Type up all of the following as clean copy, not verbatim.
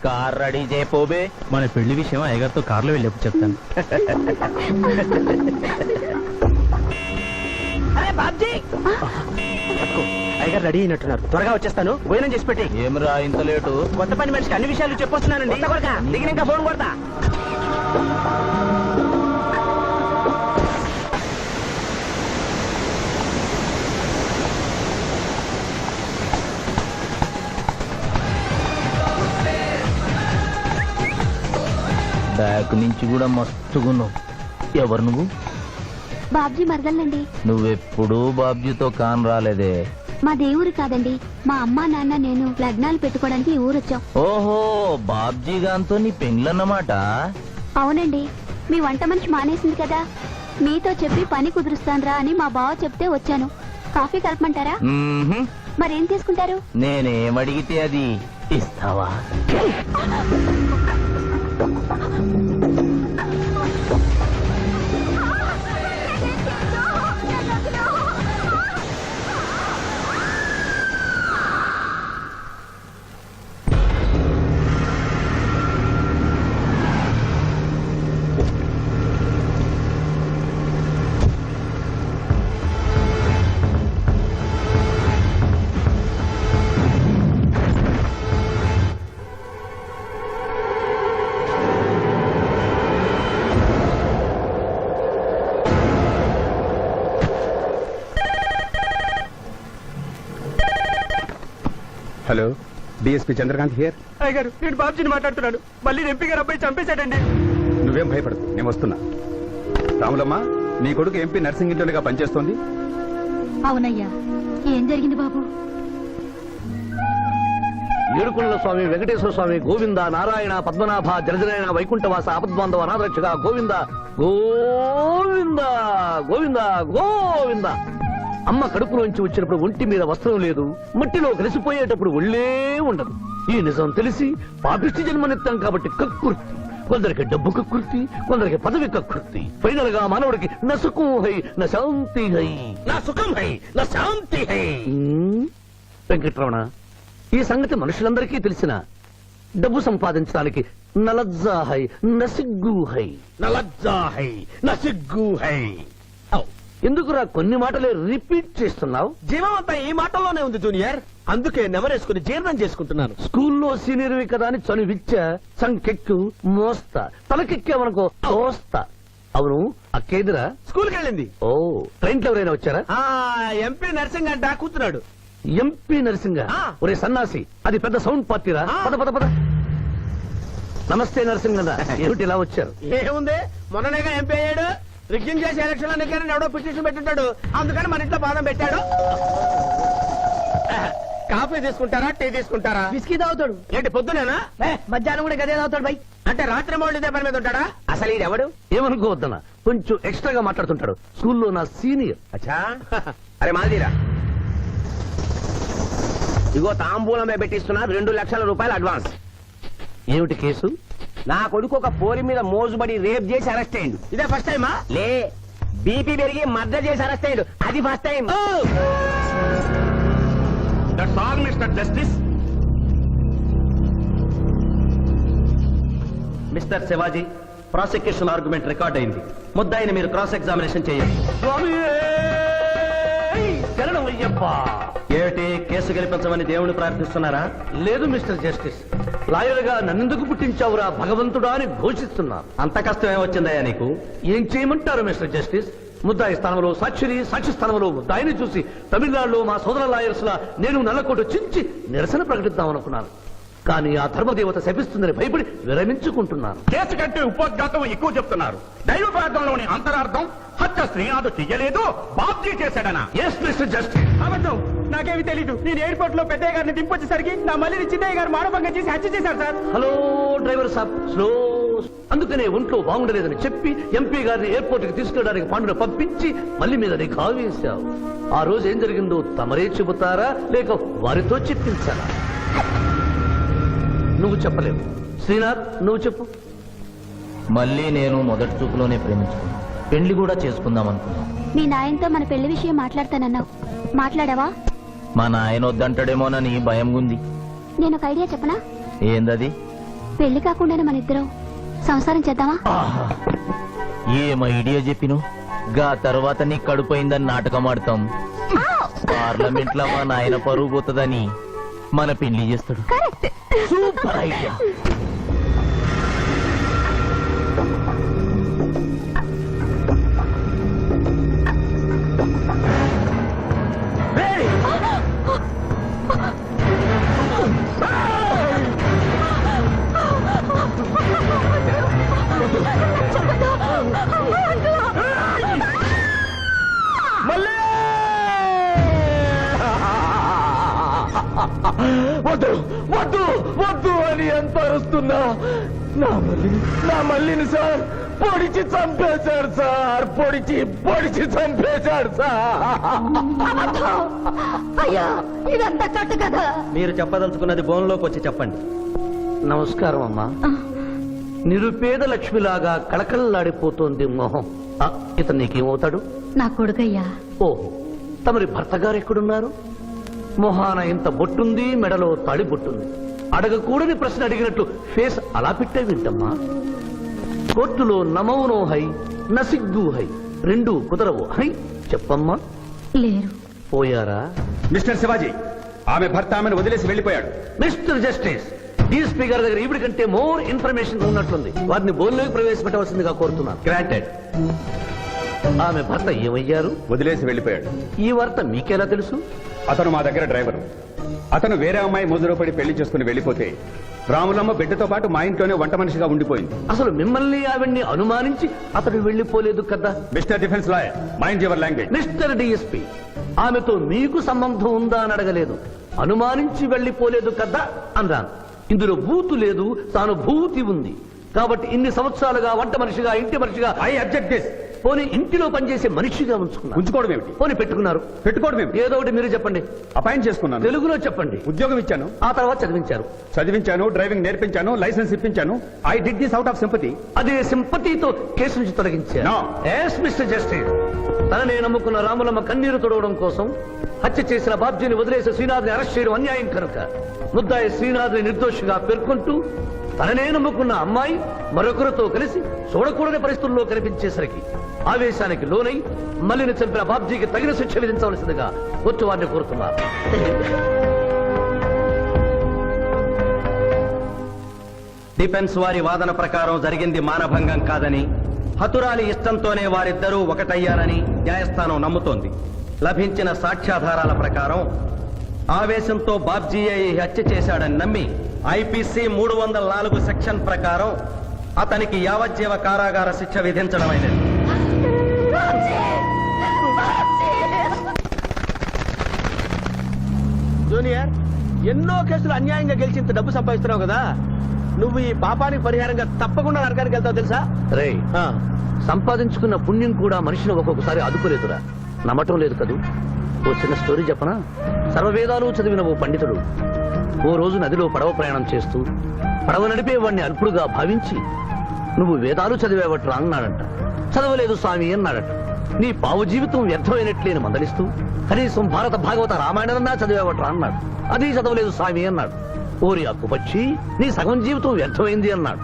Car ready చేయపోబే. మన పెళ్లి విషయం అయ్యగారితో కార్లో వెళ్ళేప్పుడు చెప్తాను. అరే బాబ్జీ, అయ్యగారు రెడీ అయినట్టున్నారు, త్వరగా వచ్చేస్తాను. భోజనం చేసి పెట్టి. ఏమిరా ఇంత లేటు? కొత్త పని మనిషికి అన్ని విషయాలు చెప్పొస్తున్నానండి. దిగినాక ఫోన్ కొడతా. బ్యాక్ నుంచి కూడా మస్తుగున్నావు. ఎవరు నువ్వు? బాబ్జీ మరదలండి. నువ్వెప్పుడూ బాబ్జీతో కాన్ రాలేదే. మా దేవురు కాదండి, మా అమ్మా నాన్న నేను లగ్నాలు పెట్టుకోవడానికి ఈ ఊరొచ్చాం. ఓహో, బాబ్జీ గాంతో నీ పెండ్లన్నమాట. అవునండి, మీ వంట మనిషి మానేసింది కదా, మీతో చెప్పి పని కుదురుస్తానురా అని మా బావ చెప్తే వచ్చాను. కాఫీ కలపమంటారా? మరేం తీసుకుంటారు? నేనేమడిగితే అది ఇస్తావా? Hello, DSP Chandrakanth here. అయ్యగారు, నేను బాబ్జీని మాట్లాడుతున్నాను. మళ్ళీ ఎంపీ గారు అబ్బాయి చంపేశాడండి. నువ్వేం భయపడదు, నేను వస్తున్నా. రాములమ్మ, నీ కొడుకు ఎంపీ నర్సింగ్ ఇంటర్గా పనిచేస్తోంది. అవునయ్యా, ఏం జరిగింది బాబు? ఏడుకొండల స్వామి, వెంకటేశ్వర స్వామి, గోవింద, నారాయణ, పద్మనాభ, జలజనాయన, వైకుంఠవాస, ఆపద్బాంధవ, అనాథరక్షక, గోవింద గోవింద గోవింద గోవింద. అమ్మ కడుపులోంచి వచ్చినప్పుడు ఒంటి మీద వస్త్రం లేదు, మట్టిలో కలిసిపోయేటప్పుడు ఒళ్ళే ఉండదు. ఈ నిజం తెలిసి పాపిష్టి జన్మనిత్తాం కాబట్టి కక్కుర్తి. కొందరికి డబ్బు కక్కుర్తి, కొందరికి పదవి కక్కుర్తి. ఫైనల్ గా మానవుడికి నా సుఖం హై, నా శాంతి హై. నా సుఖం హై, నా శాంతి హై. వెంకటరమణ, ఈ సంగతి మనుషులందరికీ తెలిసిన డబ్బు సంపాదించడానికి నలజ్జా హై, నసిగ్గు హై. నలజ్జా హై, నసిగ్గు హై. ఎందుకురా కొన్ని మాటలే రిపీట్ చేస్తున్నావు? జీవం అంతా ఈ మాటల్లోనే ఉంది జూనియర్, అందుకే నెమరేసుకుని జీర్ణం చేసుకుంటున్నాను. స్కూల్లో సీనియర్వి కదా అని చనువిచ్చ, సంకెక్కు, మోస్తా, తలకెక్కావనుకో తోస్తా. అవును, అక్కేదిరా? స్కూల్కి వెళ్ళింది. ఓ, ట్రైన్కి ఎవరైనా వచ్చారా? ఎంపీ నర్సింగ్ అంట కూర్చున్నాడు. ఎంపీ నరసింగ? ఒరే సన్నాసి, అది పెద్ద సౌండ్ పార్టీరా. పద పద పద. నమస్తే నరసింగ, ఏమిటి ఇలా వచ్చారు? ఏముంది, మొన్ననేగా ఎంపీ అయ్యాడు. రిగ్గింగ్ చేసి ఎలక్షన్ అన్నికని ఎవడో పిటిషన్ పెట్టుంటాడు, అందుకని మన ఇంట్లో బాదం పెట్టాడు. కాఫీ తీసుకుంటారా, టీ తీసుకుంటారా? విస్కీ తాగుతాడు. ఏంటి పొద్దునేనా? మధ్యాహ్నం కూడా గదే తాగుతాడు బై. అంటే రాత్రి మౌళ్ళు ఇదే పని మీద ఉంటాడా? అసలు ఇది ఎవడు? ఏమనుకోవద్దనా, కొంచెం ఎక్స్ట్రాగా మాట్లాడుతుంటాడు. స్కూల్లో నా సీనియర్. అచ్చా, అరే మాదిరా, ఇగో తాంబూలమే పెట్టిస్తున్నా, 2 లక్షల రూపాయలు అడ్వాన్స్. ఏమిటి కేసు? నా కొడుకు ఒక పోరి మీద మోజుబడి రేప్ చేసి అరెస్ట్ అయ్యిండు. ఇదే ఫస్ట్ టైమా? లే, బీపీ పెరిగి మర్డర్ చేసి అరెస్ట్ అయ్యాడు, అది first time. That's all mister justice. Mister Shivaji, prosecution argument record అయింది. ముద్దాయిని మీరు క్రాస్ ఎగ్జామినేషన్ చేయండి. ఏమిటి, కేసు గెలిపించమని దేవుని ప్రార్థిస్తున్నారా? లేదు మిస్టర్ జస్టిస్, లాయర్ గా నన్నెందుకు పుట్టించావురా భగవంతుడా అని ఘోషిస్తున్నా. అంత కష్టం ఏమొచ్చిందయ్యా నీకు? ఏం చేయమంటారు మిస్టర్ జస్టిస్? ముద్దాయి స్థానంలో సాక్షిని, సాక్షి స్థానంలో ముద్దాయిని చూసి తమిళనాడులో మా సోదర లాయర్స్ లా నేను నల్లకోట చించి నిరసన ప్రకటిద్దామనుకున్నాను. కానీ ఆ ధర్మదేవత శపిస్తుందని భయపడి విరమించుకుంటున్నాను. కేసు కంటే ఉపోద్ఘాతం ఎక్కువ చెప్తున్నారు. దైవ ప్రార్థనలోని అంతరార్థం హత్య శ్రీనాథ్ చెయ్యలేదు, బాబ్జీ చేశాడనా? Yes mister justice. అబద్ధం, నాకేమి తెలీదు. నేను ఎయిర్పోర్ట్ లో పెద్దయ్య గారిని దింపొచ్చేసరికి నా మళ్ళీ చిన్నయ్య గారు మానభంగం చేసి హత్య చేశారు సార్. హలో డ్రైవర్ సాబ్, స్లో. అందుకనే ఒంట్లో బాగుండలేదని చెప్పి ఎంపీ గారిని ఎయిర్పోర్ట్ కి తీసుకెళ్ళడానికి పాండును పంపించి మళ్ళీ మీద నీకు ఆవేశావు. ఆ రోజు ఏం జరిగిందో తమరే చెబుతారా, లేక వారితో చెప్పించారా? నువ్వు చెప్పలేవు. శ్రీనాథ్, నువ్వు చెప్పు. మళ్ళీ నేను మొదటి చూపులోనే ప్రేమించుకున్నాను, పెళ్లి కూడా చేసుకుందాం అనుకున్నాను. మీ నాయనతో మన పెళ్లి విషయం మాట్లాడతానన్నావు, మాట్లాడావా? మా నాయన వద్దంటాడేమోనని భయం ఉంది. నేను ఒక ఐడియా చెప్పనా? ఏందది? పెళ్లి కాకుండానే మన ఇద్దరం సంసారం చేద్దామా? ఏం ఐడియా చెప్పిను? గా తర్వాత నీ కడుపోయిందని నాటకం ఆడతాం. పార్లమెంట్ లో మా నాయన పరువు పోతుందని మన పెళ్లి చేస్తాడు. కరెక్ట్. Super idea. వద్దు వద్దు వద్దు అని ఎంత అరుస్తున్నా నా మల్లిని సార్ పొడిచి చంపేశాడు సార్. పొడిచి చంపేశాడు సార్. అయ్యా ఇదంతా కట్టు కదా. మీరు చెప్పదలుచుకున్నది బోన్లోకి వచ్చి చెప్పండి. నమస్కారం అమ్మా. నిరుపేద లక్ష్మిలాగా కళకళలాడిపోతోంది మొహం. ఇతను నీకేమవుతాడు? నా కొడుకయ్యా. ఓహో, తమరి భర్త గారు ఎక్కడున్నారు? మొహాన ఇంత బొట్టుంది, మెడలో తాడి బొట్టుంది. అడగకూడని ప్రశ్న అడిగినట్లు ఫేస్ అలా పెట్టే వింటమ్మా. కోర్టులో నమౌనో హై నసిగ్గు హై, రెండు కుదరవు హై. చెప్పమ్మా. లేరు. పోయారా? మిస్టర్ శివాజీ, ఆమె భర్త ఆమెను వదిలేసి వెళ్ళిపోయాడు. మిస్టర్ జస్టిస్, డీఎస్పీ గారి దగ్గర ఈవిడ కంటే మోర్ ఇన్ఫర్మేషన్ ఉన్నట్లుంది. వారిని బోన్లోకి ప్రవేశపెట్టవలసిందిగా కోరుతున్నాను. గ్రాంటెడ్. ఆమె భర్త ఏమయ్యారు? వదిలేసి వెళ్ళిపోయాడు. ఈ వార్త మీకెలా తెలుసు? అతను మా దగ్గర డ్రైవరు. అతను వేరే అమ్మాయి ముజులో పడి పెళ్లి చేసుకుని వెళ్ళిపోతే రాములమ్మ బిడ్డతో పాటు మా ఇంట్లోనే వంట మనిషిగా ఉండిపోయింది. అసలు మిమ్మల్ని ఆవిడ్ని అనుమానించి అతడు వెళ్ళిపోలేదు కదా? Mister defence lawyer, mind your language. Mister DSP, ఆమెతో మీకు సంబంధం ఉందా అని అడగలేదు. అనుమానించి వెళ్ళిపోలేదు కదా అన్నాను. ఇందులో బూతు లేదు, తాను భూతి ఉంది. కాబట్టి ఇన్ని సంవత్సరాలుగా వంట మనిషిగా, ఇంటి మనిషిగా, ఐ అబ్జెక్ట్ దిస్. పోనీ ఇంటిలో పనిచేసే మనిషిగా ఉంచుకున్నారు. ఉంచుకోవడం ఏమిటి? పోనీ పెట్టుకున్నారు. పెట్టుకోవడం ఏమిటి? ఏదో ఒకటి మీరు చెప్పండి. అపాయింట్ చేసుకున్నాను. తెలుగులో చెప్పండి. ఉద్యోగం ఇచ్చాను. ఆ తర్వాత చదివించారు. చదివించాను, డ్రైవింగ్ నేర్పించాను, లైసెన్స్ ఇప్పించాను. I did this out of sympathy. అదే సింపతితో కేసు నుంచి తొలగించారు. No. ఎస్ మిస్టర్ జస్టిస్, తననే నమ్ముకున్న రాములమ్మ కన్నీరు తొడవడం కోసం హత్య చేసిన బాబ్జీని వదిలేసి శ్రీనాథ్ని అరెస్ట్ చేయడం అన్యాయం కనుక ముద్దాయి శ్రీనాథ్ని నిర్దోషిగా పేర్కొంటూ తననే నమ్ముకున్న అమ్మాయి మరొకరితో కలిసి చూడకూడని పరిస్థితుల్లో కనిపించేసరికి ఆవేశానికి లోనై మల్లిని చంపిన బాబ్జీకి తగిన శిక్ష విధించవలసిందిగా కోర్టు వారిని కోరుతున్నారు. డిఫెన్స్ వారి వాదన ప్రకారం జరిగింది మానభంగం కాదని, హతురాలి ఇష్టంతోనే వారిద్దరూ ఒకటయ్యారని న్యాయస్థానం నమ్ముతోంది. లభించిన సాక్ష్యాధారాల ప్రకారం ఆవేశంతో బాబ్జీయే ఈ హత్య చేశాడని నమ్మి ఐపీసీ 304 సెక్షన్ ప్రకారం అతనికి యావజ్జీవ కారాగార శిక్ష విధించడమైనది. జూనియర్, ఎన్నో కేసులు అన్యాయంగా గెలిచి ఇంత డబ్బు సంపాదిస్తున్నావు కదా, నువ్వు ఈ పాపానికి పరిహారంగా తప్పకుండా నరకానికి వెళ్తావు తెలుసా? రే, సంపాదించుకున్న పుణ్యం కూడా మనిషిని ఒక్కొక్కసారి అదుపులేదురా. నమ్మటం లేదు కదూ. ఓ చిన్న స్టోరీ చెప్పనా? సర్వవేదాలు చదివిన ఓ పండితుడు ఓ రోజు నదిలో పడవ ప్రయాణం చేస్తూ పడవ నడిపే వాడిని అల్పుడుగా భావించి, నువ్వు వేదాలు చదివేవట్రా అన్నాడంట. చదవలేదు స్వామి అన్నాడట. నీ పావు జీవితం వ్యర్థమైనట్లేని మందలిస్తూ, కనీసం భారత భాగవత రామాయణన్నా చదివేవట్రా అన్నాడు. అది చదవలేదు స్వామి అన్నాడు. ఓరి అక్కుపచ్చి, నీ సగం జీవితం వ్యర్థమైంది అన్నాడు.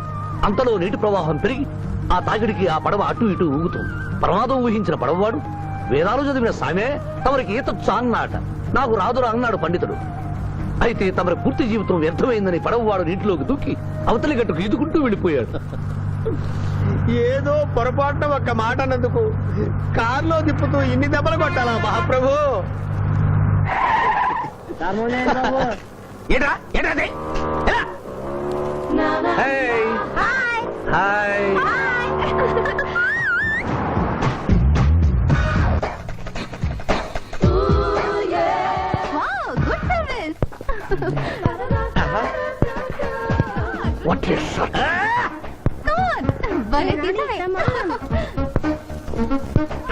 అంతలో నీటి ప్రవాహం పెరిగి ఆ తాకిడికి ఆ పడవ అటు ఇటు ఊగుతుంది. ప్రమాదం ఊహించిన పడవవాడు, వేదాలు చదివిన సామే తమరికి ఈతొచ్చా అన్నాట. నాకు రాదురా అన్నాడు పండితుడు. అయితే తమరి పూర్తి జీవితం వ్యర్థమైందని పడవవాడు నీటిలోకి దూకి అవతలి గట్టుకు ఈదుకుంటూ వెళ్ళిపోయాడు. ఏదో పొరపాటున ఒక్క మాట అన్నందుకు కారులో తిప్పుతూ ఇన్ని దెబ్బలు కొట్టాలా మహాప్రభు? హాయ్. What a shot.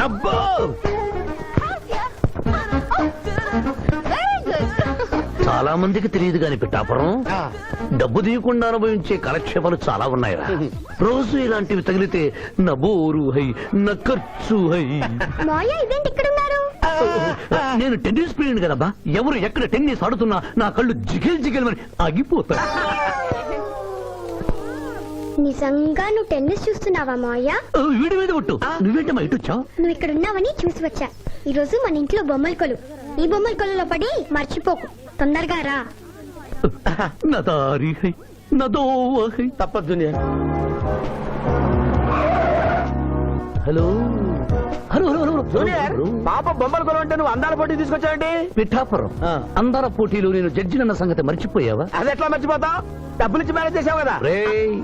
అబ్బో, చాలా మందికి తెలియదు గాని పిఠాపురం, డబ్బు తీయకుండా అనుభవించే కాలక్షేపాలు చాలా ఉన్నాయిరా. రోజు ఇలాంటివి తగిలితే నా బోరు హై, నా ఖర్చు హై. ఇదేంటి ఇక్కడ ఉన్నారు? నేను టెన్నిస్ ప్లేయర్ కదబ్బా. ఎవరు ఎక్కడ టెన్నిస్ ఆడుతున్నా నా కళ్ళు జిగిల్ జిగిల్ అని ఆగిపోతాయి. నిజంగా నువ్వు టెన్నిస్ చూస్తున్నావా మావయ్య? వీడి మీద కొట్టు నువ్వేంటమ్మా ఇటు వచ్చావు నువ్వు ఇక్కడ ఉన్నావని చూసి వచ్చా. ఈ రోజు మన ఇంట్లో బొమ్మల కొలు. ఈ బొమ్మల కొలులో పడి మర్చిపోకు. తొందరగా రా. నదారి హై నదోవహై. తప్పదు hello hello hello hello junior, పాప బొమ్మల కొలు అంటే నువ్వు అందాల పోటీ తీసుకొచ్చావండి. పిఠాపురం అందాల పోటీలో నేను జడ్జినన్న సంగతి మర్చిపోయావా? అది ఎట్లా మర్చిపోతావు? డబ్బులు ఇచ్చి మేనేజ్ చేసావు కదా. రేయ్,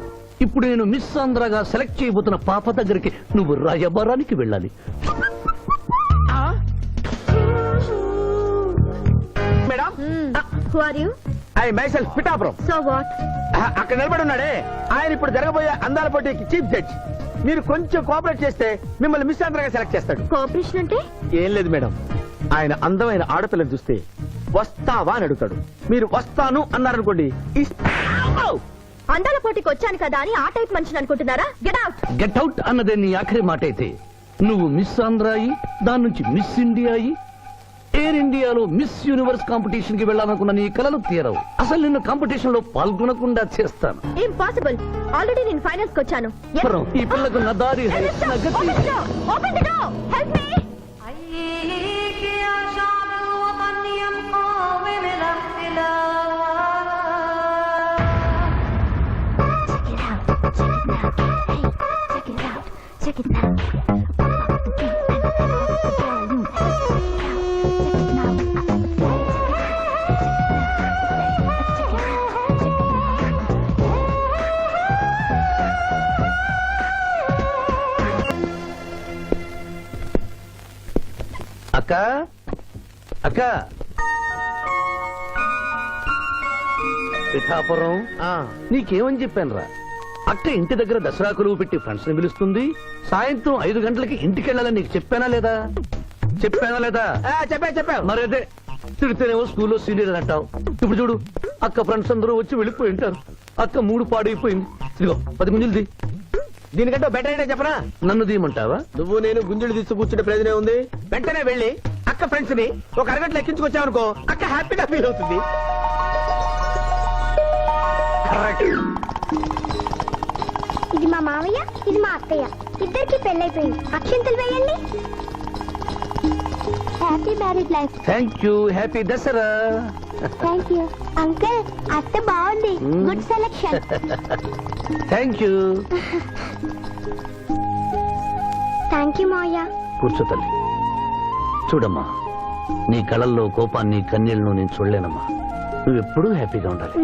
ఇప్పుడు నేను మిస్ ఆంధ్రగా సెలెక్ట్ చేయబోతున్న పాప దగ్గరికి నువ్వు రాయబారానికి వెళ్ళాలి. Madam, who are you? I myself Pithapuram. So what? అక్కడ నిలబడి ఉన్నాడే ఆయన ఇప్పుడు జరగబోయే అందాల పోటీకి చీఫ్ జడ్జ్. మీరు కొంచెం కోఆపరేట్ చేస్తే మిమ్మల్ని మిస్ ఆంధ్రగా సెలెక్ట్ చేస్తాడు. కోఆపరేషన్ అంటే? ఏం లేదు మేడం, ఆయన అందమైన ఆడపిల్లని చూస్తే వస్తావా అని అడుగుతాడు. మీరు వస్తాను అన్నారనుకోండి, అందాల పోటీకి వచ్చాను కదా అని ఆ టైప్ మనిషిని అనుకుంటున్నారా? Get out. గెట్ అవుట్ అన్నదే నీ ఆఖరి మాట అయితే నువ్వు మిస్ ఆంధ్ర అయి దాని నుంచి మిస్ ఇండియా అయి ఎయిర్ ఇండియాలో మిస్ యూనివర్స్ కాంపిటీషన్ కి వెళ్ళాలనుకున్న నీ కలలు తీరవు. అసలు నిన్ను కాంపిటీషన్ లో పాల్గొనకుండా చేస్తాను. ఇంపాసిబుల్. ఆల్రెడీ నేను ఫైనల్స్ కి వచ్చాను. పురం, ఈ పిల్లకు నా దారి హై, నా గతి. Open the door. Help me. Check it out. అక్క అక్క పిఠాపురం నీకేమని చెప్పాను రా? అక్క ఇంటి దగ్గర దసరా కొలువు పెట్టి ఫ్రెండ్స్ ని పిలుస్తుంది. సాయంత్రం 5 గంటలకి ఇంటికి వెళ్ళాలని నీకు చెప్పానా లేదా? చెప్పావు. మరైతే తిడితేనేమో స్కూల్లో సీనియర్ అని అంటావు. ఇప్పుడు చూడు, అక్క ఫ్రెండ్స్ అందరూ వచ్చి వెళ్ళిపోయి ఉంటారు. అక్క మూడు పాడైపోయింది. ఇదిగో 10 గుంజులు దీనికంటే బెటర్ అయితే చెప్పనా? నన్ను తీయమంటావా? నువ్వు నేను గుంజులు తీసి కూర్చుంటే ప్రయోజనం ఉంది. వెంటనే వెళ్ళి అక్క ఫ్రెండ్స్ ని ఒక అరగంట ఎక్కించుకొచ్చావనుకో, అక్క హ్యాపీగా ఫీల్ అవుతుంది. ఇది మా మావయ్య, ఇది మా అత్తయ్య. ఇద్దరికి పెళ్ళైపోయింది. అక్షింతలు వేయండి. Happy marriage life. Thank you. Happy Dasara. Thank you uncle. అత్త బాగుంది. Good selection. Thank you. Thank you మావయ్య. కూర్చో తల్లి. చూడమ్మా, నీ కళల్లో కోపాన్ని కన్నీళ్లను నేను చూడలేనమ్మా. నువ్వెప్పుడూ హ్యాపీగా ఉండాలి.